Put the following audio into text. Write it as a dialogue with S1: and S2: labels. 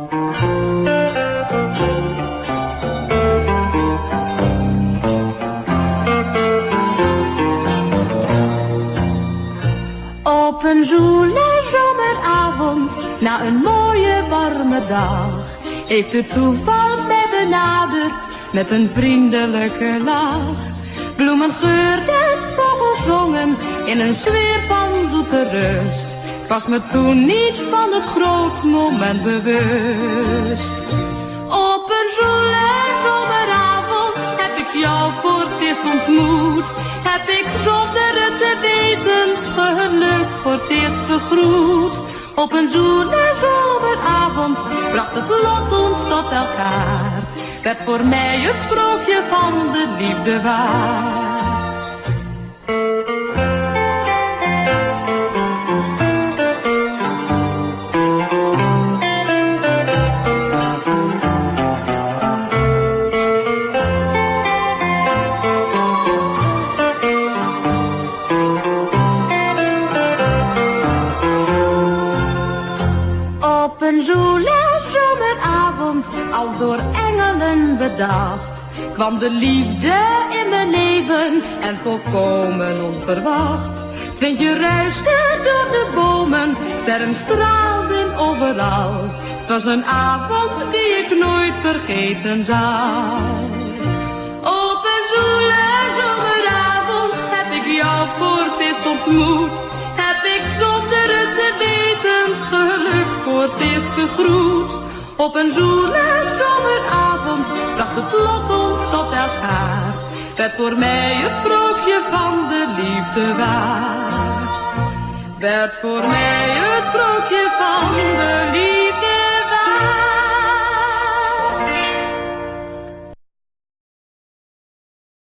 S1: Op een zoele zomeravond, na een mooie warme dag, heeft het toeval mij benaderd met een vriendelijke lach. Bloemen geurden, vogels zongen in een sfeer van zoete rust. Ik was me toen niet van het groot moment bewust. Op een zoele zomeravond heb ik jou voor het eerst ontmoet. Heb ik zonder het te weten het geluk voor het eerst begroet. Op een zoele zomeravond bracht het lot ons tot elkaar. Werd voor mij het sprookje van de liefde waar. Op een zoele zomeravond, als door engelen bedacht, kwam de liefde in mijn leven en volkomen onverwacht. Het windje ruiste door de bomen, sterren straalden overal. Het was een avond die ik nooit vergeten zal. Op een zoele zomeravond heb ik jou voor het eerst ontmoet. Heb ik zonder het te weten het geluk voor het eerst begroet. Op een zoele zomeravond bracht het lot ons tot elkaar. Werd voor mij het sprookje van de liefde waar. Werd voor mij het sprookje van de liefde.